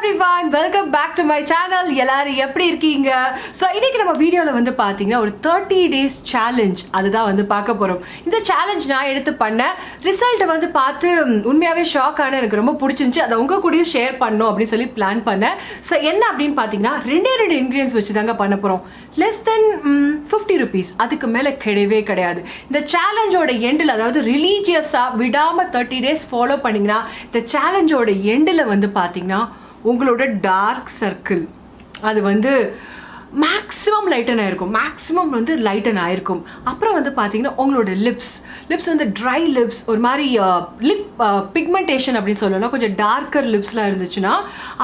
everyone, welcome back to my channel. எல்லாரும் எப்படி இருக்கீங்க? So இன்னைக்கு நம்ம வீடியோல வந்து பாத்தீங்கன்னா ஒரு 30 days challenge அதுதான் வந்து பார்க்க போறோம். இந்த challenge நான் எடுத்து பண்ண ரிசல்ட் வந்து பார்த்து உண்மையாவே ஷாக் ஆன, எனக்கு ரொம்ப பிடிச்சிருந்துச்சு. அதை உங்க கூடயும் ஷேர் பண்ணனும் அப்படி சொல்லி பிளான் பண்ணேன். So என்ன அப்படினு பாத்தீங்கன்னா ரெண்டு இன்கிரிடியன்ட்ஸ் வச்சு தாங்க பண்ண போறோம். less than 50 rupees, அதுக்கு மேல கிடையவே கிடையாது. இந்த சேலஞ்சோட எண்டில், அதாவது ரிலீஜியஸா விடாம 30 days ஃபாலோ பண்ணீங்கன்னா இந்த சேலஞ்சோட எண்டில் வந்து பாத்தீங்கன்னா உங்களோட டார்க் சர்க்கிள் அது வந்து மேக்ஸிமம் லைட்டன் ஆயிருக்கும். மேக்ஸிமம் வந்து லைட்டன் ஆயிருக்கும். அப்புறம் வந்து பார்த்தீங்கன்னா உங்களோட லிப்ஸ் வந்து ட்ரை லிப்ஸ், ஒரு மாதிரி லிப் பிக்மெண்டேஷன் அப்படின்னு சொல்லலாம், கொஞ்சம் டார்க்கர் லிப்ஸ்லாம் இருந்துச்சுன்னா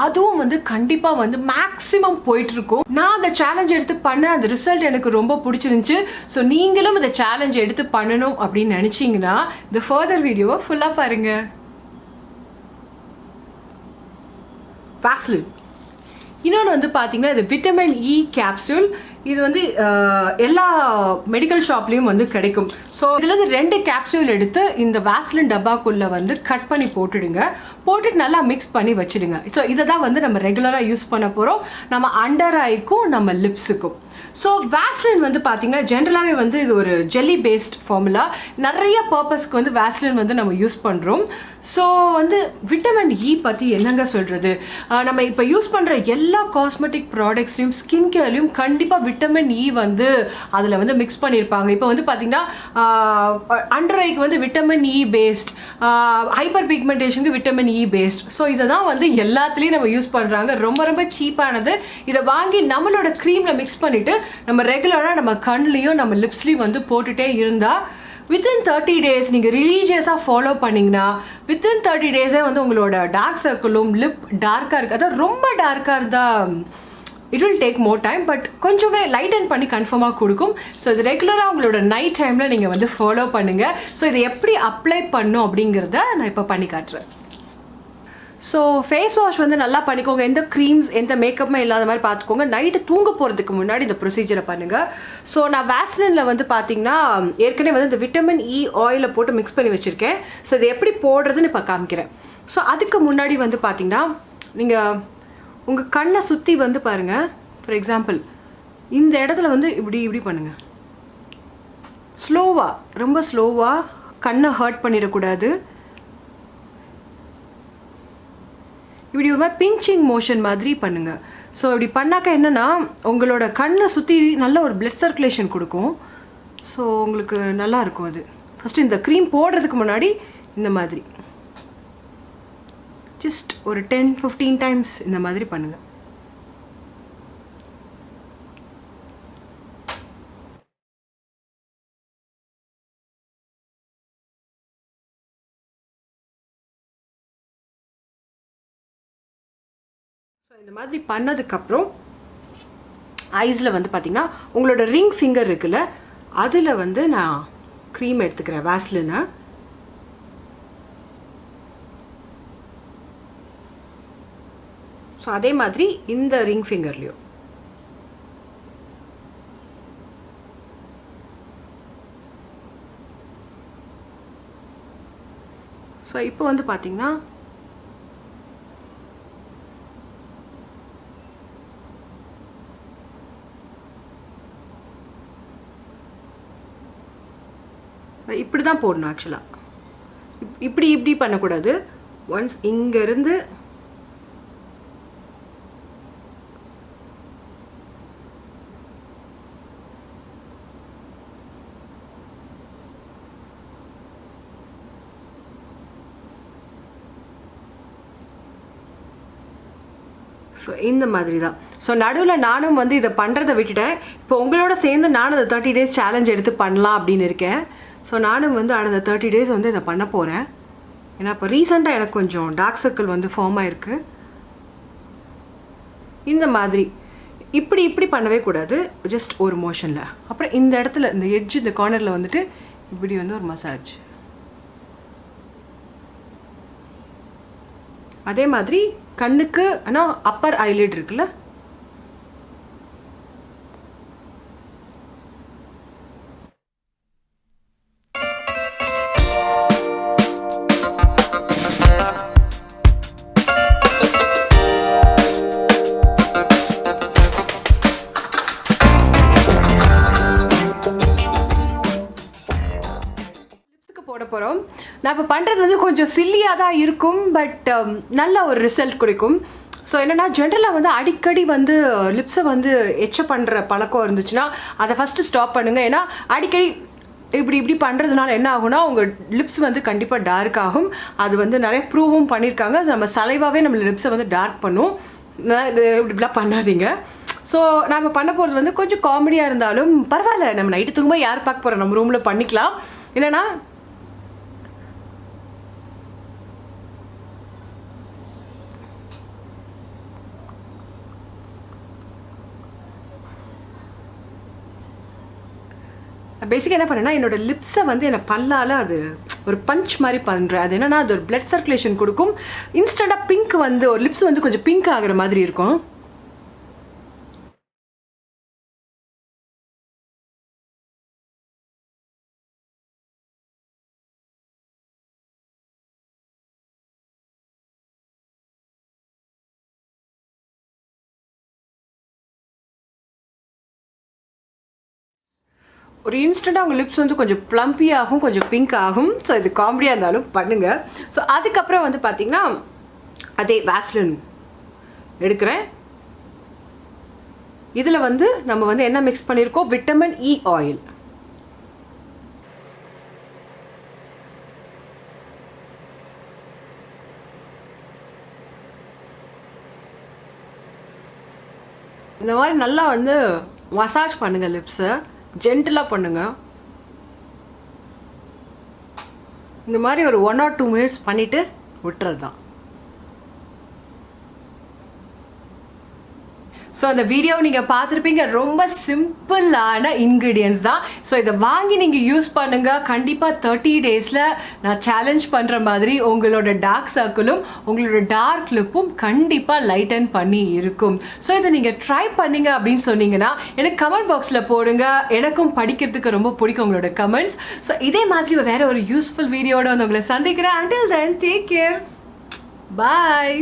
அதுவும் வந்து கண்டிப்பாக வந்து மேக்ஸிமம் போயிட்டுருக்கும். நான் அந்த சேலஞ்ச் எடுத்து பண்ண அந்த ரிசல்ட் எனக்கு ரொம்ப பிடிச்சிருந்துச்சு. ஸோ நீங்களும் இந்த சேலஞ்ச் எடுத்து பண்ணணும் அப்படின்னு நினச்சிங்கன்னா இந்த ஃபர்தர் வீடியோவை ஃபுல்லாக பாருங்கள். VASELINE. இன்னொன்று வந்து பார்த்தீங்கன்னா இது விட்டமின் இ கேப்சூல். இது வந்து எல்லா மெடிக்கல் ஷாப்லேயும் வந்து கிடைக்கும். ஸோ இதுலேருந்து 2 கேப்சூல் எடுத்து இந்த VASELINE டப்பாக்குள்ளே வந்து கட் பண்ணி போட்டுடுங்க. போட்டுட்டு நல்லா மிக்ஸ் பண்ணி வச்சுடுங்க. ஸோ இதை தான் வந்து நம்ம ரெகுலராக யூஸ் பண்ண போகிறோம், நம்ம அண்டர் ஐக்கும் நம்ம லிப்ஸுக்கும். ஸோ VASELINE வந்து பார்த்தீங்கன்னா ஜென்ரலாகவே வந்து இது ஒரு ஜெல்லி பேஸ்ட் ஃபார்முலா. நிறைய பர்பஸ்க்கு வந்து VASELINE வந்து நம்ம யூஸ் பண்ணுறோம். ஸோ வந்து விட்டமின் இ பற்றி என்னங்க சொல்கிறது, நம்ம இப்போ யூஸ் பண்ணுற எல்லா காஸ்மெட்டிக் ப்ராடக்ட்ஸ்லையும் ஸ்கின் கேர்லையும் கண்டிப்பாக விட்டமின் இ வந்து அதில் வந்து மிக்ஸ் பண்ணியிருப்பாங்க. இப்போ வந்து பார்த்தீங்கன்னா அண்டர் ஐக்கு வந்து விட்டமின் இ பேஸ்ட், ஹைப்பர் பிக்மெண்டேஷனுக்கு விட்டமின் இ பேஸ்ட். ஸோ இதை தான் வந்து எல்லாத்துலேயும் நம்ம யூஸ் பண்ணுறாங்க. ரொம்ப ரொம்ப சீப்பானது. இதை வாங்கி நம்மளோட க்ரீமில் மிக்ஸ் பண்ணிவிட்டு நம்ம ரெகுலராக நம்ம கண்லேயும் நம்ம லிப்ஸ்லேயும் வந்து போட்டுகிட்டே இருந்தால் வித்தின் 30 days நீங்கள் ரிலீஜியஸாக ஃபாலோ பண்ணிங்கன்னா வித்தின் 30 days வந்து உங்களோட டார்க் சர்க்கிளும் லிப் டார்க்காக இருக்குது, அதாவது ரொம்ப டார்க்காக இருந்தால் it will take more time, but கொஞ்சமே லைட்டன் பண்ணி கன்ஃபார்மாக கொடுக்கும். ஸோ இது ரெகுலராக உங்களோட நைட் டைமில் நீங்கள் வந்து ஃபாலோ பண்ணுங்கள். ஸோ இதை எப்படி அப்ளை பண்ணும் அப்படிங்கிறத நான் இப்போ பண்ணி காட்டுறேன். ஸோ ஃபேஸ் வாஷ் வந்து நல்லா பண்ணிக்கோங்க. எந்த க்ரீம்ஸ் எந்த மேக்கப்புமே இல்லாத மாதிரி பார்த்துக்கோங்க. நைட்டு தூங்க போகிறதுக்கு முன்னாடி இந்த ப்ரொசீஜரை பண்ணுங்கள். ஸோ நான் VASELINE வந்து பார்த்தீங்கன்னா ஏற்கனவே வந்து இந்த விட்டமின் இ ஆயிலை போட்டு மிக்ஸ் பண்ணி வச்சுருக்கேன். ஸோ இது எப்படி போடுறதுன்னு இப்போ காமிக்கிறேன். ஸோ அதுக்கு முன்னாடி வந்து பார்த்தீங்கன்னா நீங்கள் உங்கள் கண்ணை சுற்றி வந்து பாருங்கள். ஃபார் எக்ஸாம்பிள் இந்த இடத்துல வந்து இப்படி பண்ணுங்கள். ஸ்லோவாக, ரொம்ப ஸ்லோவாக, கண்ணை ஹர்ட் பண்ணிடக்கூடாது. இப்படி ஒரு மாதிரி பிஞ்சிங் மோஷன் மாதிரி பண்ணுங்கள். ஸோ இப்படி பண்ணாக்க என்னென்னா உங்களோட கண்ணை சுற்றி நல்ல ஒரு பிளட் சர்க்குலேஷன் கொடுக்கும். ஸோ உங்களுக்கு நல்லா இருக்கும். அது ஃபஸ்ட்டு இந்த க்ரீம் போடுறதுக்கு முன்னாடி இந்த மாதிரி ஜஸ்ட் ஒரு 10-15 டைம்ஸ் இந்த மாதிரி பண்ணுங்கள். இந்த மாதிரி பண்ணதுக்கப்புறம் ஐஸில் வந்து பார்த்தீங்கன்னா உங்களோட ரிங் ஃபிங்கர் இருக்குல்ல, அதில் வந்து நான் க்ரீம் எடுத்துக்கிறேன் VASELINE. ஸோ அதே மாதிரி இந்த ரிங் ஃபிங்கர்லேயும். ஸோ இப்போ வந்து பார்த்தீங்கன்னா இப்படி தான் போடணும். ஆக்சுவலாக இப்படி பண்ணக்கூடாது. ஒன்ஸ் இங்கேருந்து ஸோ இந்த மாதிரி தான். ஸோ நடுவில் நானும் வந்து இதை பண்ணுறதை விட்டுட்டேன். இப்போ உங்களோட சேர்ந்து நானும் அந்த 30 days சேலஞ்ச் எடுத்து பண்ணலாம் அப்படின்னு இருக்கேன். ஸோ நானும் வந்து அடுத்த 30 days வந்து இதை பண்ண போகிறேன். ஏன்னா இப்போ ரீசெண்டாக எனக்கு கொஞ்சம் டார்க் சர்க்கிள் வந்து ஃபார்ம் ஆகிருக்கு. இந்த மாதிரி இப்படி பண்ணவே கூடாது, ஜஸ்ட் ஒரு மோஷனில். அப்புறம் இந்த இடத்துல இந்த எட்ஜ், இந்த கார்னரில் வந்துட்டு இப்படி வந்து ஒரு மசாஜ். அதே மாதிரி கண்ணுக்கு ஆனால் அப்பர் ஐலிட் இருக்குல்ல, நான் இப்போ பண்ணுறது வந்து கொஞ்சம் சில்லியாக தான் இருக்கும், பட் நல்ல ஒரு ரிசல்ட் கொடுக்கும். ஸோ என்னென்னா ஜென்ரலாக வந்து அடிக்கடி வந்து லிப்ஸை வந்து எச்ச பண்ணுற பழக்கம் இருந்துச்சுன்னா அதை ஃபஸ்ட்டு ஸ்டாப் பண்ணுங்கள். ஏன்னா அடிக்கடி இப்படி பண்ணுறதுனால என்ன ஆகும்னா உங்கள் லிப்ஸ் வந்து கண்டிப்பாக டார்க் ஆகும். அது வந்து நிறைய ப்ரூவும் பண்ணியிருக்காங்க. நம்ம சலைவாகவே நம்ம லிப்ஸை வந்து டார்க் பண்ணும். இப்படிலாம் பண்ணாதீங்க. ஸோ நம்ம பண்ண போகிறது வந்து கொஞ்சம் காமெடியாக இருந்தாலும் பரவாயில்ல, நம்ம நைட்டு தூங்கும்போது யார் பார்க்க போகிறோம், நம்ம ரூமில் பண்ணிக்கலாம். என்னென்னா பேசிக்காக என்ன பண்ணேன்னா என்னோட லிப்ஸை வந்து என்னை பல்லால் அது ஒரு பஞ்ச் மாதிரி பண்ணுறேன். அது என்னென்னா அது ஒரு பிளட் சர்க்குலேஷன் கொடுக்கும். இன்ஸ்டண்ட்டாக பிங்க் வந்து ஒரு லிப்ஸ் வந்து கொஞ்சம் பிங்க் ஆகிற மாதிரி இருக்கும். ஒரு இன்ஸ்டண்ட்டாக உங்கள் லிப்ஸ் வந்து கொஞ்சம் ப்ளம்பி ஆகும், கொஞ்சம் பிங்க் ஆகும். ஸோ இது காமெடியாக இருந்தாலும் பண்ணுங்கள். ஸோ அதுக்கப்புறம் வந்து பார்த்திங்கன்னா அதே வேஸ்லின் எடுக்கிறேன். இதில் வந்து நம்ம வந்து என்ன மிக்ஸ் பண்ணியிருக்கோம், விட்டமின் இ ஆயில். இந்த மாதிரி நல்லா வந்து மசாஜ் பண்ணுங்கள் லிப்ஸை, ஜென்டலாக பண்ணுங்கள். இந்த மாதிரி ஒரு 1 or 2 minutes பண்ணிவிட்டு விட்டுறது தான். ஸோ அந்த வீடியோ நீங்கள் பார்த்துருப்பீங்க. ரொம்ப சிம்பிளான இன்க்ரீடியன்ஸ் தான். ஸோ இதை வாங்கி நீங்கள் யூஸ் பண்ணுங்கள். கண்டிப்பாக 30 daysல நான் சேலஞ்ச் பண்ணுற மாதிரி உங்களோட டார்க் சர்க்கிளும் உங்களோட டார்க் லிப்பும் கண்டிப்பாக லைட்டன் பண்ணி இருக்கும். ஸோ இதை நீங்கள் ட்ரை பண்ணீங்க அப்படின்னு சொன்னீங்கன்னா எனக்கு கமெண்ட் பாக்ஸில் போடுங்க. எனக்கும் படிக்கிறதுக்கு ரொம்ப பிடிக்கும் உங்களோட கமெண்ட்ஸ். ஸோ இதே மாதிரி வேறு ஒரு யூஸ்ஃபுல் வீடியோட வந்து உங்களை சந்திக்கிறேன். Until then, take care. Bye.